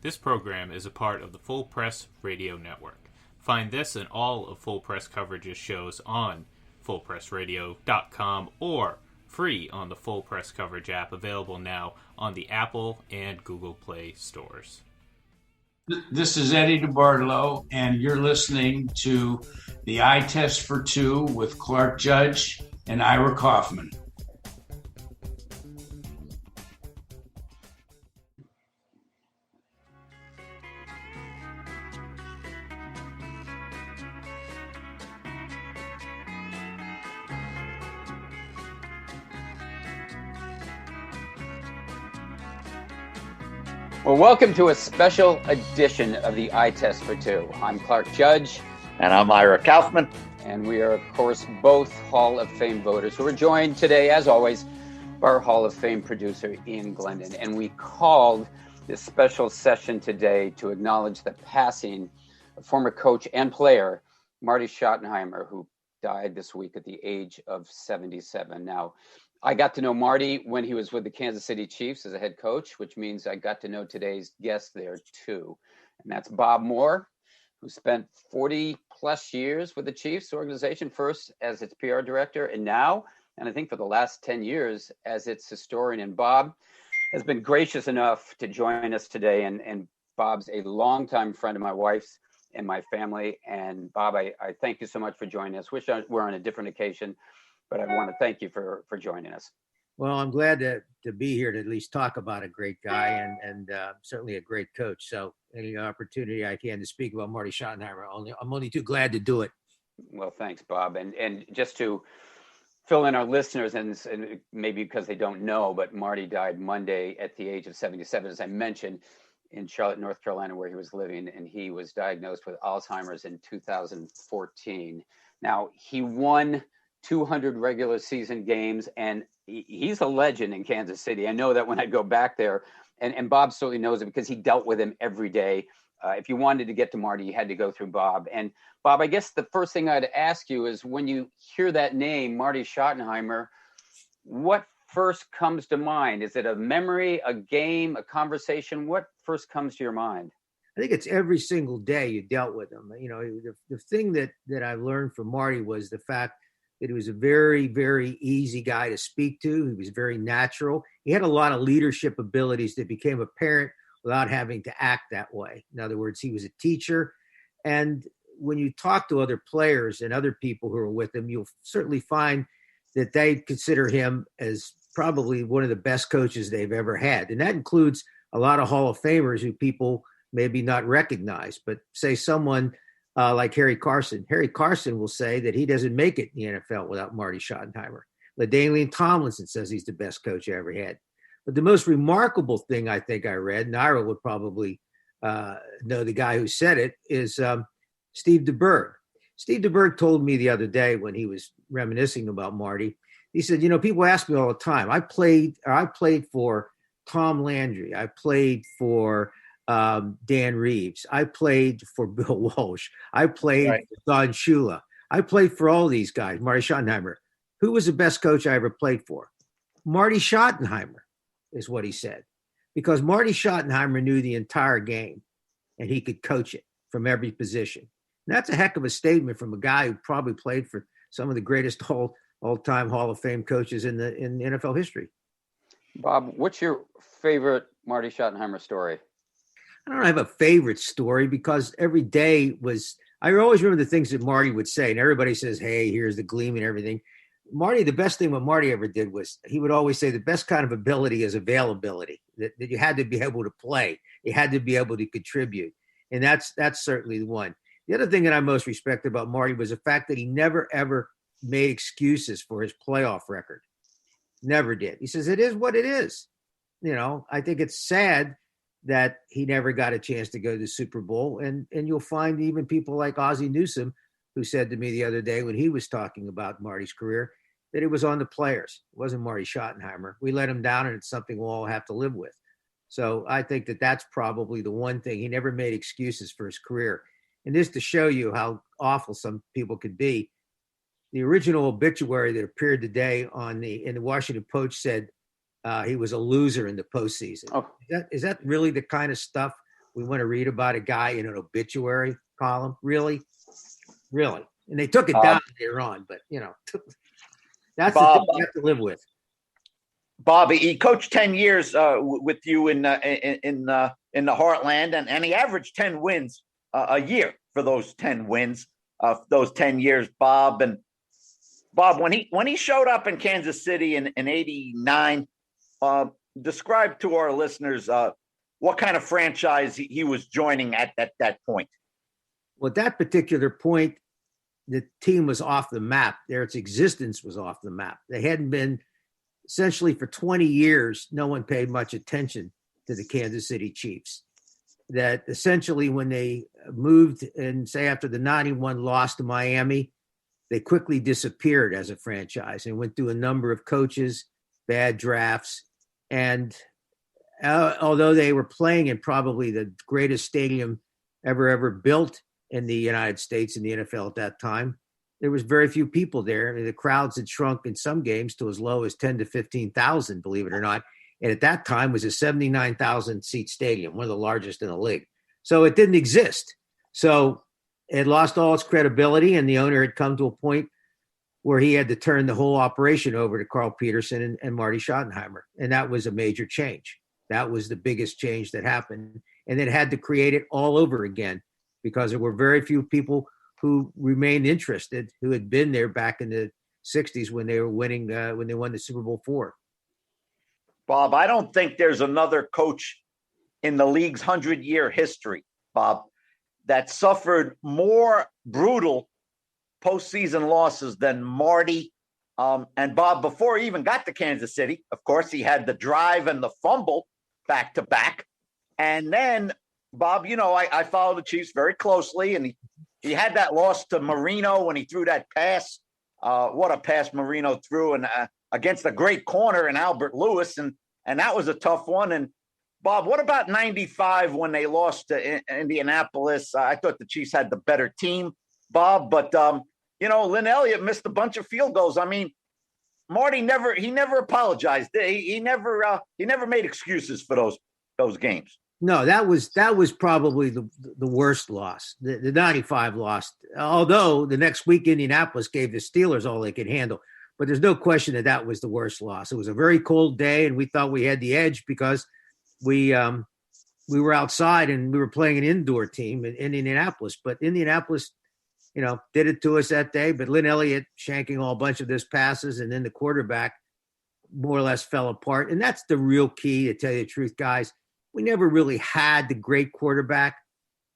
This program is a part of the Full Press Radio Network. Find this and all of Full Press Coverage's shows on fullpressradio.com or free on the Full Press Coverage app, available now on the Apple and Google Play stores. This is Eddie DeBartolo, and you're listening to the Eye Test for Two with Clark Judge and Ira Kaufman. Well, welcome to a special edition of the Eye Test for Two. I'm Clark Judge. And I'm Ira Kaufman. And we are, of course, both Hall of Fame voters who are joined today, as always, by our Hall of Fame producer, Ian Glendon. And we called this special session today to acknowledge the passing of former coach and player, Marty Schottenheimer, who died this week at the age of 77. Now, I got to know Marty when he was with the Kansas City Chiefs as a head coach, which means I got to know today's guest there too. And that's Bob Moore, who spent 40 plus years with the Chiefs organization, first as its PR director and now, and I think for the last 10 years, as its historian. And Bob has been gracious enough to join us today. And Bob's a longtime friend of my wife's and my family. And Bob, I thank you so much for joining us. Wish we're on a different occasion, but I want to thank you for joining us. Well, I'm glad to be here to at least talk about a great guy and certainly a great coach. So any opportunity I can to speak about Marty Schottenheimer, I'm only too glad to do it. Well, thanks, Bob. And just to fill in our listeners, and maybe because they don't know, but Marty died Monday at the age of 77, as I mentioned, in Charlotte, North Carolina, where he was living, and he was diagnosed with Alzheimer's in 2014. Now, he won 200 regular season games, and he's a legend in Kansas City. I know that when I go back there, and Bob certainly knows it because he dealt with him every day. If you wanted to get to Marty, you had to go through Bob. And Bob, I guess the first thing I'd ask you is, when you hear that name, Marty Schottenheimer, what first comes to mind? Is it a memory, a game, a conversation? What first comes to your mind? I think it's every single day you dealt with him. You know, the thing that I learned from Marty was the fact that he was a very, very easy guy to speak to. He was very natural. He had a lot of leadership abilities that became apparent without having to act that way. In other words, he was a teacher. And when you talk to other players and other people who are with him, you'll certainly find that they consider him as probably one of the best coaches they've ever had. And that includes a lot of Hall of Famers who people maybe not recognize, but say someone like Harry Carson. Harry Carson will say that he doesn't make it in the NFL without Marty Schottenheimer. LaDainian Tomlinson says he's the best coach he ever had. But the most remarkable thing I think I read, and Ira would probably know the guy who said it, is Steve DeBerg. Steve DeBerg told me the other day when he was reminiscing about Marty, he said, you know, people ask me all the time, I played for Tom Landry. I played for Dan Reeves. I played for Bill Walsh. I played for Don Shula. I played for all these guys, Marty Schottenheimer. Who was the best coach I ever played for? Marty Schottenheimer is what he said. Because Marty Schottenheimer knew the entire game and he could coach it from every position. And that's a heck of a statement from a guy who probably played for some of the greatest all-time Hall of Fame coaches in NFL history. Bob, what's your favorite Marty Schottenheimer story? I don't have a favorite story because every day I always remember the things that Marty would say, and everybody says, hey, here's the gleam and everything. Marty, the best thing what Marty ever did was he would always say the best kind of ability is availability, that you had to be able to play. You had to be able to contribute. And that's certainly the one. The other thing that I most respect about Marty was the fact that he never, ever made excuses for his playoff record. Never did. He says, it is what it is. You know, I think it's sad that he never got a chance to go to the Super Bowl. And you'll find even people like Ozzie Newsome, who said to me the other day when he was talking about Marty's career, that it was on the players. It wasn't Marty Schottenheimer. We let him down, and it's something we'll all have to live with. So I think that that's probably the one thing. He never made excuses for his career. And just to show you how awful some people could be, the original obituary that appeared today in the Washington Post said he was a loser in the postseason. Oh. Is that really the kind of stuff We want to read about a guy in an obituary column. Really? Really? And they took it down later on, but that's Bob, the thing you have to live with. Bob, he coached 10 years with you in the Heartland, and he averaged 10 wins a year for those 10 wins, those 10 years, Bob. And Bob, when he showed up in Kansas City in '89, describe to our listeners what kind of franchise he was joining at that point. Well, at that particular point, the team was off the map. Its existence was off the map. They hadn't been, essentially for 20 years, no one paid much attention to the Kansas City Chiefs. That essentially when they moved and say after the 91 loss to Miami, they quickly disappeared as a franchise and went through a number of coaches, bad drafts. And although they were playing in probably the greatest stadium ever built in the United States in the NFL at that time, there was very few people there. I mean, the crowds had shrunk in some games to as low as 10 to 15,000, believe it or not. And at that time was a 79,000 seat stadium, one of the largest in the league. So it didn't exist. So it lost all its credibility, and the owner had come to a point where he had to turn the whole operation over to Carl Peterson and Marty Schottenheimer. And that was a major change. That was the biggest change that happened. And it had to create it all over again because there were very few people who remained interested, who had been there back in the 60s when they were winning, when they won the Super Bowl IV. Bob, I don't think there's another coach in the league's 100-year history, Bob, that suffered more brutal postseason losses than Marty. And Bob, before he even got to Kansas City, of course, he had the drive and the fumble back to back. And then, Bob, I follow the Chiefs very closely, and he had that loss to Marino when he threw that pass. What a pass Marino threw, and against a great corner in Albert Lewis, and that was a tough one. And Bob, what about '95 when they lost to Indianapolis? I thought the Chiefs had the better team, Bob, but Lynn Elliott missed a bunch of field goals. I mean, Marty never apologized. He never made excuses for those games. No, that was probably the worst loss, the 95 loss. Although the next week Indianapolis gave the Steelers all they could handle, but there's no question that was the worst loss. It was a very cold day, and we thought we had the edge because we were outside and we were playing an indoor team in Indianapolis. But Indianapolis, did it to us that day. But Lynn Elliott shanking a bunch of those passes, and then the quarterback more or less fell apart. And that's the real key, to tell you the truth, guys. We never really had the great quarterback.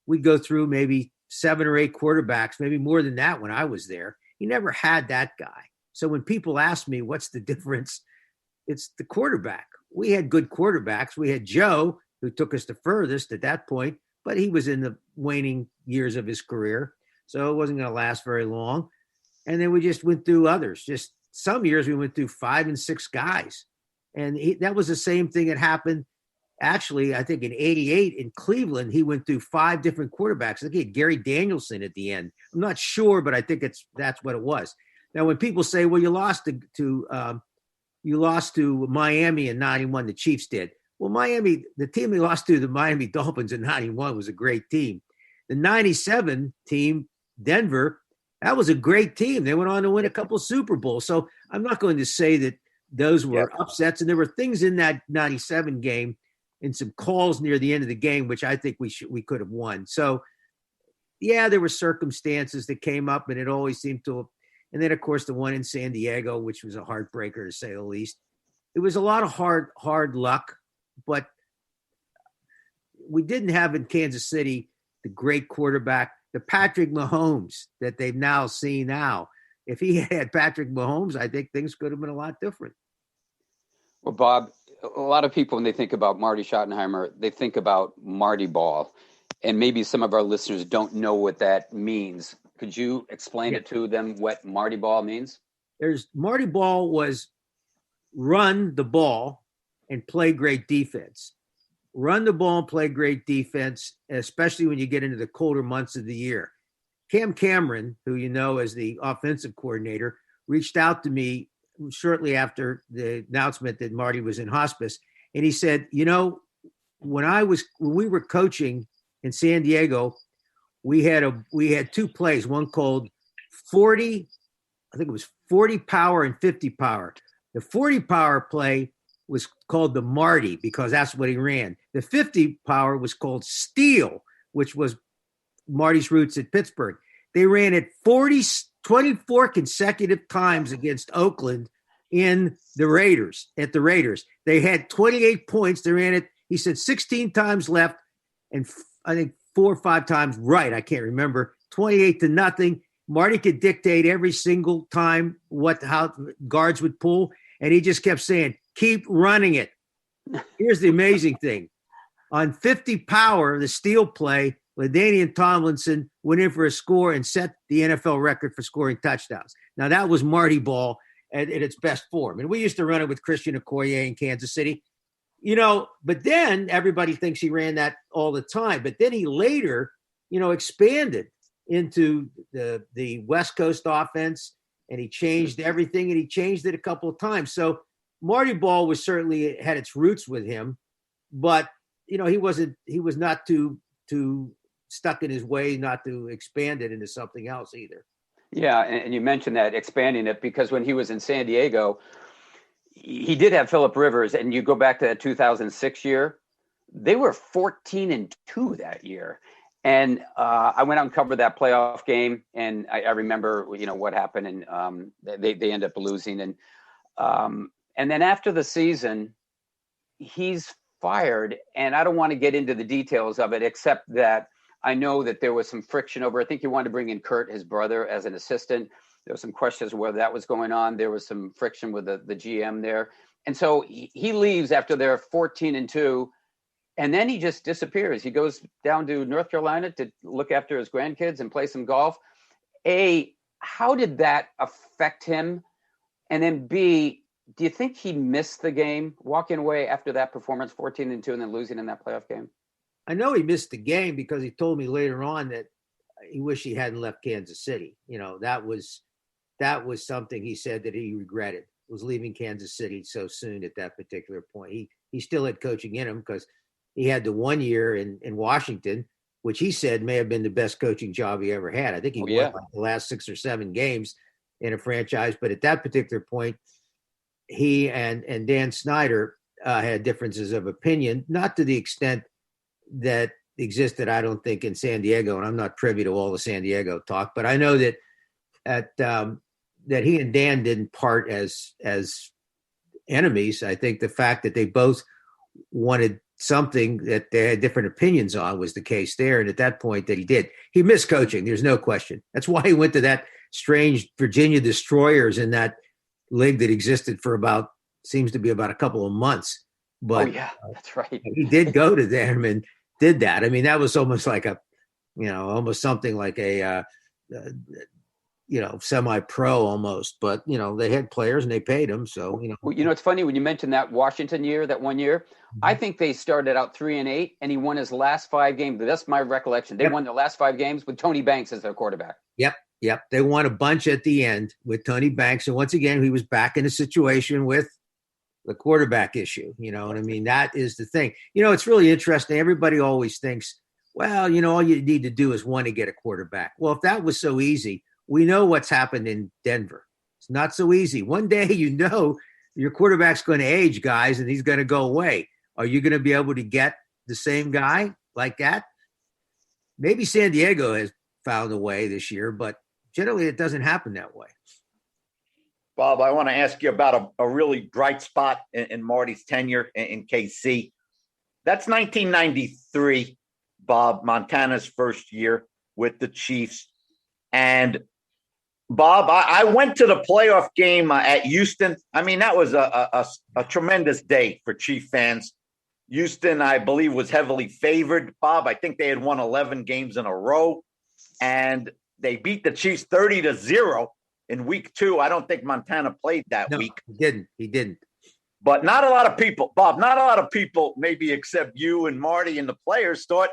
We'd go through maybe 7 or 8 quarterbacks, maybe more than that when I was there. You never had that guy. So when people ask me what's the difference, it's the quarterback. We had good quarterbacks. We had Joe, who took us the furthest at that point, but he was in the waning years of his career, so it wasn't going to last very long. And then we just went through others. Just some years we went through 5 and 6 guys. And that was the same thing that happened. Actually, I think in '88 in Cleveland, he went through 5 different quarterbacks. I think he had Gary Danielson at the end. I'm not sure, but I think that's what it was. Now, when people say, "Well, you lost to Miami in '91," the Chiefs did. Well, Miami, the team they lost to, the Miami Dolphins in '91, was a great team. The '97 team, Denver, that was a great team. They went on to win a couple of Super Bowls. So I'm not going to say that those were upsets. And there were things in that '97 game and some calls near the end of the game, which I think we could have won. So, yeah, there were circumstances that came up, and it always seemed to. And then, of course, the one in San Diego, which was a heartbreaker to say the least. It was a lot of hard luck, but we didn't have in Kansas City the great quarterback, the Patrick Mahomes that they've now seen now. If he had Patrick Mahomes, I think things could have been a lot different. Well, Bob, a lot of people, when they think about Marty Schottenheimer, they think about Marty Ball. And maybe some of our listeners don't know what that means. Could you explain it to them what Marty Ball means? Marty Ball was run the ball and play great defense. Run the ball and play great defense, especially when you get into the colder months of the year. Cam Cameron, who you know as the offensive coordinator, reached out to me shortly after the announcement that Marty was in hospice. And he said, when we were coaching in San Diego, we had two plays, one called 40, I think it was 40 power and 50 power. The 40 power play was called the Marty because that's what he ran. The 50 power was called Steel, which was Marty's roots at Pittsburgh. They ran it 24 consecutive times against Oakland at the Raiders. They had 28 points. They ran it, he said, 16 times left and I think 4 or 5 times right. I can't remember. 28-0. Marty could dictate every single time how guards would pull, and he just kept saying, keep running it. Here's the amazing thing. On 50 power, the Steel play, LaDainian Tomlinson went in for a score and set the NFL record for scoring touchdowns. Now, that was Marty ball at its best form. And we used to run it with Christian Okoye in Kansas City. But then everybody thinks he ran that all the time. But then he later, expanded into the West Coast offense, and he changed everything, and he changed it a couple of times. So Marty ball was certainly had its roots with him, but he was not too stuck in his way not to expand it into something else either. Yeah, and you mentioned that, expanding it, because when he was in San Diego, he did have Phillip Rivers, and you go back to that 2006 year, they were 14-2 that year. And I went out and covered that playoff game, and I remember, what happened, and they ended up losing. And then after the season, he's fired, and I don't want to get into the details of it, except that I know that there was some friction over. I think he wanted to bring in Kurt, his brother, as an assistant. There was some questions whether that was going on. There was some friction with the GM there. And so he leaves after they're 14-2, and then he just disappears. He goes down to North Carolina to look after his grandkids and play some golf. A, how did that affect him? And then B, do you think he missed the game walking away after that performance, 14-2, and then losing in that playoff game? I know he missed the game because he told me later on that he wished he hadn't left Kansas City. That was something he said that he regretted, was leaving Kansas City so soon at that particular point. He still had coaching in him because he had the 1 year in Washington, which he said may have been the best coaching job he ever had. I think he won like the last 6 or 7 games in a franchise. But at that particular point, he and Dan Snyder had differences of opinion, not to the extent that existed, I don't think, in San Diego. And I'm not privy to all the San Diego talk, but I know that that he and Dan didn't part as enemies. I think the fact that they both wanted something that they had different opinions on was the case there. And at that point that he did. He missed coaching. There's no question. That's why he went to that strange Virginia Destroyers in that league that existed for seems to be about a couple of months. But that's right. He did go to them and did that. I mean, that was almost like almost something like a, semi-pro almost, but they had players and they paid them. So, it's funny when you mentioned that Washington year, that 1 year, I think they started out 3-8 and he won his last 5 games. That's my recollection. They won their last 5 games with Tony Banks as their quarterback. Yep. They won a bunch at the end with Tony Banks. And once again, he was back in a situation with the quarterback issue, what I mean? That is the thing. It's really interesting. Everybody always thinks, well, all you need to do is want to get a quarterback. Well, if that was so easy, we know what's happened in Denver. It's not so easy. One day, your quarterback's going to age, guys, and he's going to go away. Are you going to be able to get the same guy like that? Maybe San Diego has found a way this year, but generally it doesn't happen that way. Bob, I want to ask you about a really bright spot in Marty's tenure in KC. That's 1993, Bob, Montana's first year with the Chiefs. And, Bob, I went to the playoff game at Houston. I mean, that was a tremendous day for Chief fans. Houston, I believe, was heavily favored. Bob, I think they had won 11 games in a row. And they beat the Chiefs 30-0. In week 2, I don't think Montana played that week. He didn't. But not a lot of people, Bob, maybe except you and Marty and the players, thought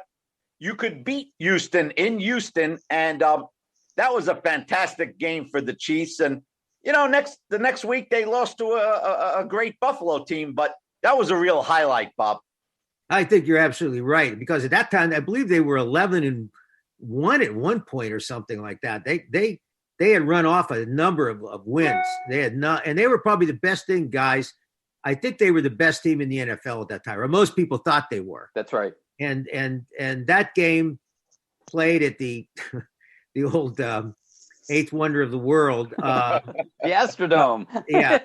you could beat Houston in Houston. And that was a fantastic game for the Chiefs. And, the next week they lost to a great Buffalo team. But that was a real highlight, Bob. I think you're absolutely right, because at that time I believe they were 11-1 at one point or something like that. They had run off a number of wins. They had not, and they were probably the best thing, guys. I think they were the best team in the NFL at that time, or most people thought they were. That's right. And that game played at the the old eighth wonder of the world. The Astrodome. Yeah.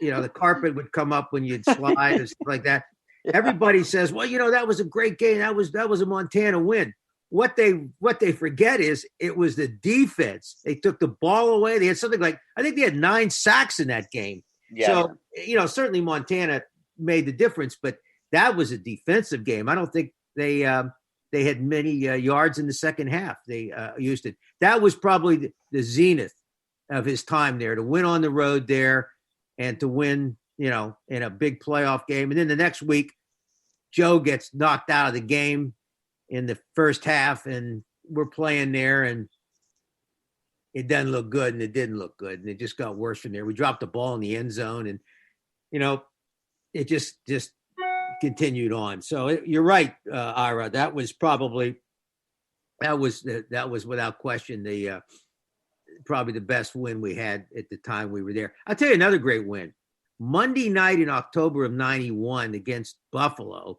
The carpet would come up when you'd slide and stuff like that. Yeah. Everybody says, well, that was a great game. That was a Montana win. What they forget is it was the defense. They took the ball away. They had something like, I think they had 9 sacks in that game. Yeah. So, certainly Montana made the difference, but that was a defensive game. I don't think they had many yards in the second half. They used it. That was probably the zenith of his time there, to win on the road there and to win, in a big playoff game. And then the next week, Joe gets knocked out of the game in the first half, and we're playing there, and it doesn't look good, and it didn't look good, and it just got worse from there. We dropped the ball in the end zone, and it just continued on. So you're right, Ira. That was without question probably the best win we had at the time we were there. I'll tell you another great win. Monday night in October of '91 against Buffalo,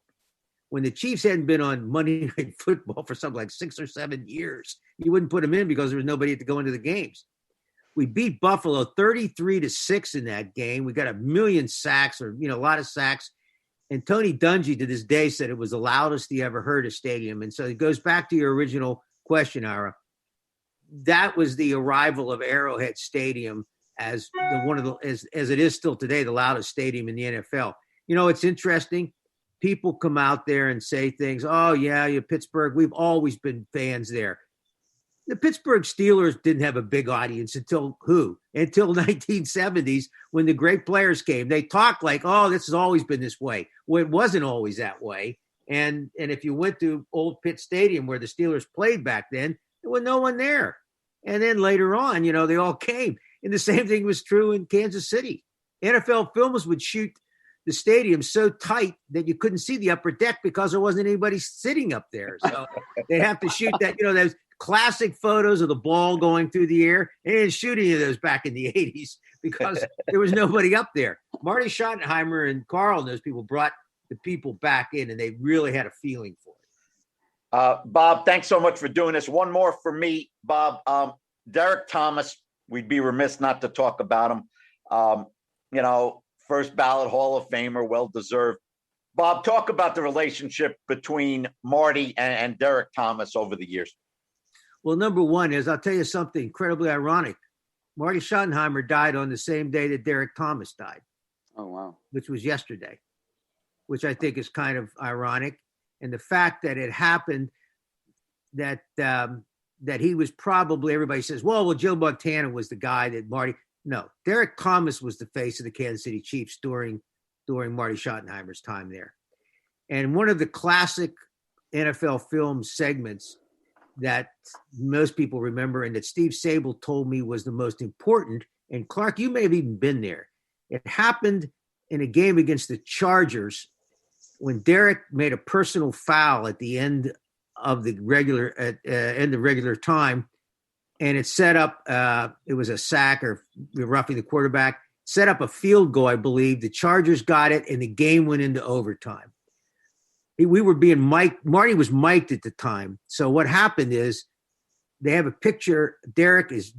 when the Chiefs hadn't been on Monday Night Football for something like 6 or 7 years. You wouldn't put them in because there was nobody to go into the games. We beat Buffalo 33-6 in that game. We got a million sacks, or a lot of sacks. And Tony Dungy to this day said it was the loudest he ever heard a stadium. And so it goes back to your original question, Ira. That was the arrival of Arrowhead Stadium as as it is still today, the loudest stadium in the NFL. It's interesting. People come out there and say things. Oh yeah, Pittsburgh. We've always been fans there. The Pittsburgh Steelers didn't have a big audience until 1970s, when the great players came. They talked like, oh, this has always been this way. Well, it wasn't always that way. And if you went to Old Pitt Stadium where the Steelers played back then, there was no one there. And then later on, they all came. And the same thing was true in Kansas City. NFL Films would shoot the stadium so tight that you couldn't see the upper deck because there wasn't anybody sitting up there. So they'd have to shoot that, those classic photos of the ball going through the air. They didn't shoot any of those back in the 80s because there was nobody up there. Marty Schottenheimer and Carl and those people brought the people back in, and they really had a feeling for it. Bob, thanks so much for doing this. One more for me, Bob. Derek Thomas, we'd be remiss not to talk about him. First ballot Hall of Famer, well-deserved. Bob, talk about the relationship between Marty and Derek Thomas over the years. Well, number one is, I'll tell you something incredibly ironic. Marty Schottenheimer died on the same day that Derek Thomas died. Oh, wow. Which was yesterday, which I think is kind of ironic. And the fact that it happened that he was probably, everybody says, well, Joe Montana was the guy that Marty. No, Derek Thomas was the face of the Kansas City Chiefs during Marty Schottenheimer's time there. And one of the classic NFL film segments that most people remember and that Steve Sable told me was the most important, and Clark, you may have even been there. It happened in a game against the Chargers when Derek made a personal foul at the end of the regular time. And it set up, it was a sack or roughing the quarterback, set up a field goal, I believe. The Chargers got it, and the game went into overtime. We were being mic'd. Marty was mic'd at the time. So what happened is they have a picture. Derek is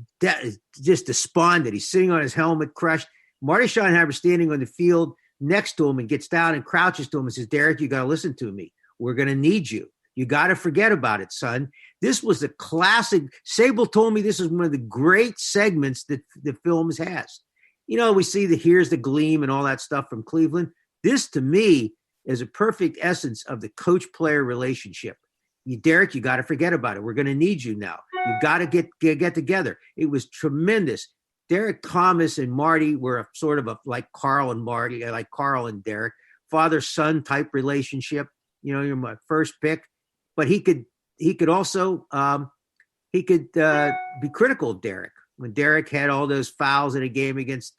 just despondent. He's sitting on his helmet, crushed. Marty Schottenheimer standing on the field next to him and gets down and crouches to him and says, Derek, you got to listen to me. We're going to need you. You got to forget about it, son. This was a classic. Sable told me this is one of the great segments that the films has. We see here's the gleam and all that stuff from Cleveland. This, to me, is a perfect essence of the coach-player relationship. Derek, you got to forget about it. We're going to need you now. You got to get together. It was tremendous. Derek Thomas and Marty were a sort of like Carl and Marty, like Carl and Derek, father-son type relationship. You're my first pick. But he could also be critical of Derek. When Derek had all those fouls in a game against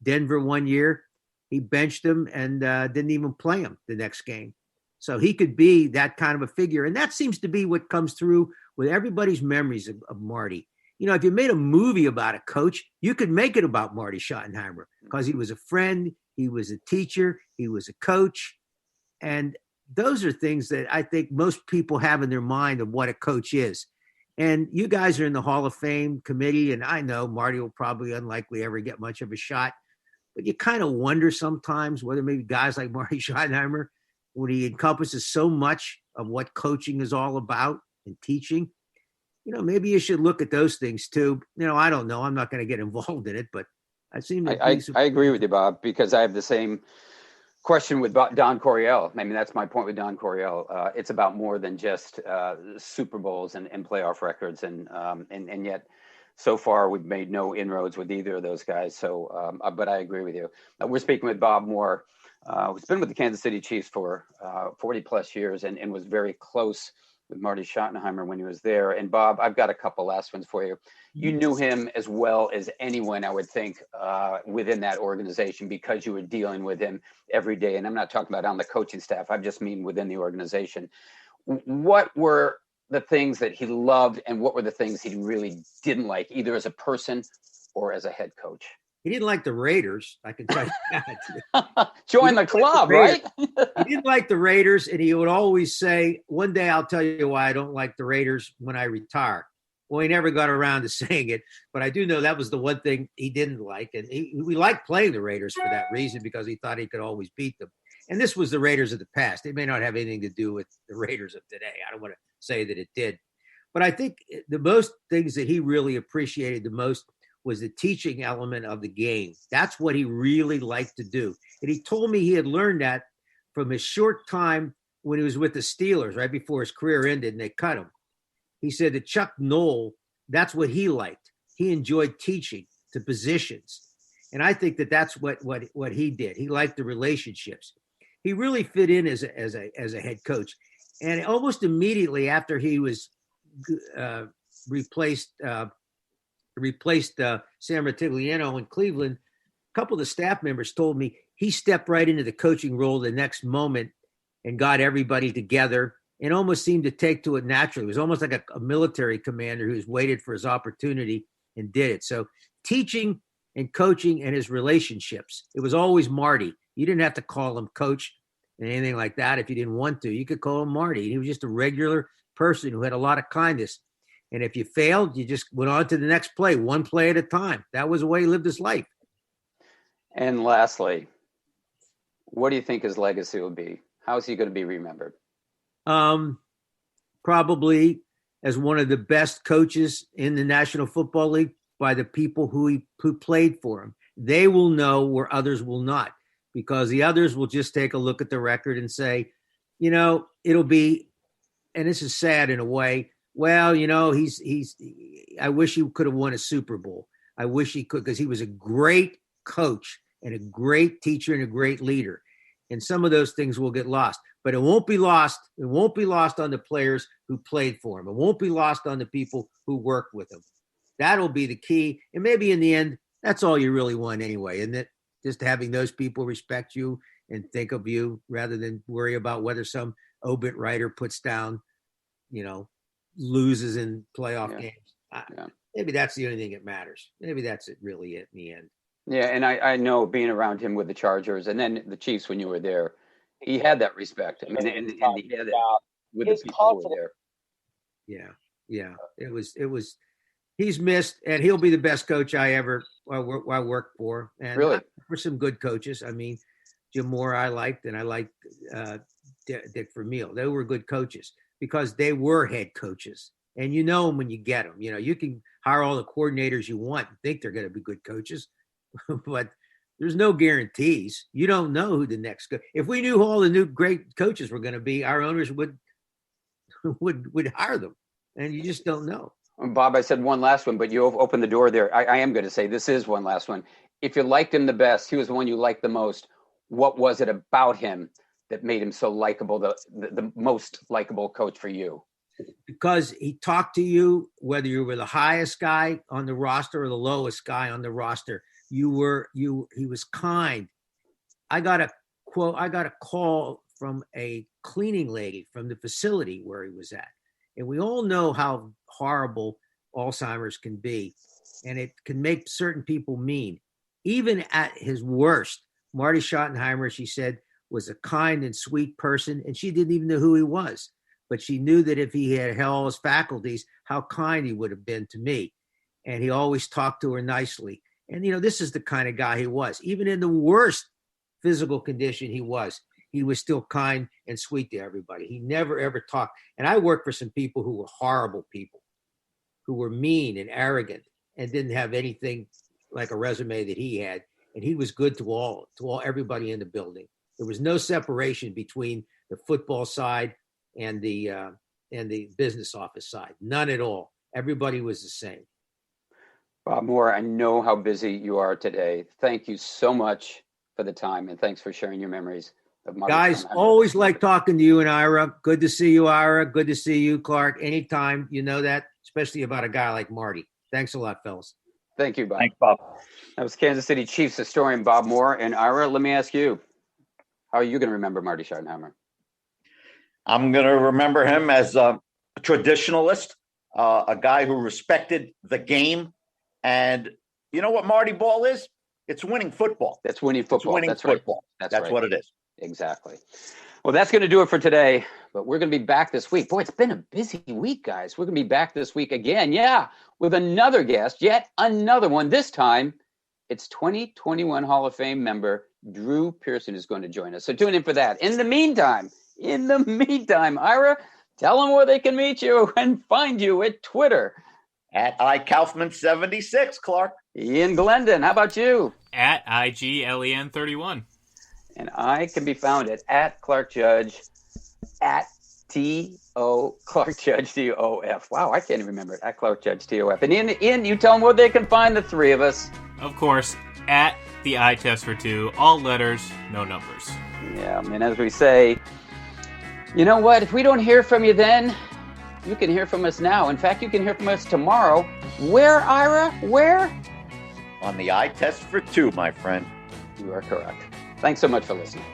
Denver one year, he benched him and didn't even play him the next game. So he could be that kind of a figure. And that seems to be what comes through with everybody's memories of Marty. You know, if you made a movie about a coach, you could make it about Marty Schottenheimer because he was a friend, he was a teacher, he was a coach. And those are things that I think most people have in their mind of what a coach is. And you guys are in the Hall of Fame committee, and I know Marty will probably unlikely ever get much of a shot. But you kind of wonder sometimes whether maybe guys like Marty Schottenheimer, when he encompasses so much of what coaching is all about and teaching, you know, maybe you should look at those things too. You know, I don't know. I'm not going to get involved in it, but I seem to. I agree with you, Bob, because I have the same question with Don Coryell. I mean, that's my point with Don Coryell. It's about more than just Super Bowls and playoff records, and yet so far we've made no inroads with either of those guys. So, but I agree with you. We're speaking with Bob Moore, who's been with the Kansas City Chiefs for 40 plus years and was very close with Marty Schottenheimer when he was there. And Bob, I've got a couple last ones for you. You knew him as well as anyone, I would think, within that organization because you were dealing with him every day. And I'm not talking about on the coaching staff. I just mean within the organization. What were the things that he loved and what were the things he really didn't like, either as a person or as a head coach? He didn't like the Raiders. I can tell you that. Join the club, right? He didn't like the Raiders, and he would always say, one day I'll tell you why I don't like the Raiders when I retire. Well, he never got around to saying it, but I do know that was the one thing he didn't like. And we liked playing the Raiders for that reason because he thought he could always beat them. And this was the Raiders of the past. It may not have anything to do with the Raiders of today. I don't want to say that it did. But I think the most things that he really appreciated the most was the teaching element of the game. That's what he really liked to do. And he told me he had learned that from his short time when he was with the Steelers right before his career ended and they cut him. He said that Chuck Noll, that's what he liked. He enjoyed teaching to positions. And I think that that's what he did. He liked the relationships. He really fit in as a head coach. And almost immediately after he was replaced Sam Ratigliano in Cleveland, a couple of the staff members told me he stepped right into the coaching role the next moment and got everybody together and almost seemed to take to it naturally. It was almost like a military commander who's waited for his opportunity and did it. So teaching and coaching and his relationships, it was always Marty. You didn't have to call him coach and anything like that if you didn't want to. You could call him Marty. He was just a regular person who had a lot of kindness. And if you failed, you just went on to the next play, one play at a time. That was the way he lived his life. And lastly, what do you think his legacy will be? How is he going to be remembered? Probably as one of the best coaches in the National Football League by the people who played for him. They will know where others will not, because the others will just take a look at the record and say, you know, it'll be, and this is sad in a way, well, you know, I wish he could have won a Super Bowl. I wish he could, because he was a great coach and a great teacher and a great leader. And some of those things will get lost, but it won't be lost. It won't be lost on the players who played for him. It won't be lost on the people who worked with him. That'll be the key. And maybe in the end, that's all you really want anyway. And that just having those people respect you and think of you rather than worry about whether some obit writer puts down, you know, loses in playoff games. Maybe that's the only thing that matters. Maybe that's really it in the end. Yeah, and I know being around him with the Chargers and then the Chiefs when you were there, he had that respect. I mean, and he had it with the people who were there. Yeah. It was. He's missed, and he'll be the best coach I worked for. And really, for some good coaches. I mean, Jim Moore I liked, and I liked Dick Vermeil. They were good coaches because they were head coaches, and you know them when you get them. You know, you can hire all the coordinators you want and think they're going to be good coaches. But there's no guarantees. You don't know who the next if we knew who all the new great coaches were going to be, our owners would hire them, and you just don't know. Bob, I said one last one, but you opened the door there. I am going to say this is one last one. If you liked him the best, he was the one you liked the most. What was it about him that made him so likable, the most likable coach for you? Because he talked to you, whether you were the highest guy on the roster or the lowest guy on the roster. He was kind. I got a call from a cleaning lady from the facility where he was at. And we all know how horrible Alzheimer's can be. And it can make certain people mean. Even at his worst, Marty Schottenheimer, she said, was a kind and sweet person. And she didn't even know who he was. But she knew that if he had all his faculties, how kind he would have been to me. And he always talked to her nicely. And, this is the kind of guy he was. Even in the worst physical condition he was still kind and sweet to everybody. He never, ever talked. And I worked for some people who were horrible people, who were mean and arrogant and didn't have anything like a resume that he had. And he was good to everybody in the building. There was no separation between the football side and the business office side. None at all. Everybody was the same. Bob Moore, I know how busy you are today. Thank you so much for the time, and thanks for sharing your memories of Marty. Guys, always like talking to you and Ira. Good to see you, Ira. Good to see you, Clark. Anytime, you know that, especially about a guy like Marty. Thanks a lot, fellas. Thank you, Bob. Thanks, Bob. That was Kansas City Chiefs historian Bob Moore. And Ira, let me ask you, how are you going to remember Marty Schottenheimer? I'm going to remember him as a traditionalist, a guy who respected the game. And you know what Marty Ball is? It's winning football. That's winning football. It's winning that's football. Right. That's right. What it is. Exactly. Well, that's going to do it for today. But we're going to be back this week. Boy, it's been a busy week, guys. We're going to be back this week again. Yeah, with another guest, yet another one. This time, it's 2021 Hall of Fame member Drew Pearson is going to join us. So tune in for that. In the meantime, Ira, tell them where they can meet you and find you at Twitter. At iKaufman76, Clark. Ian Glendon, how about you? At IGLEN31. And I can be found at Clark Judge, at T-O, Clark Judge, T-O-F. Wow, I can't even remember it. At Clark Judge, T-O-F. And Ian, you tell them where they can find the three of us. Of course, at the eye test for two, all letters, no numbers. Yeah, and as we say, you know what? If we don't hear from you then, you can hear from us now. In fact, you can hear from us tomorrow. Where, Ira? Where? On the eye test for two, my friend. You are correct. Thanks so much for listening.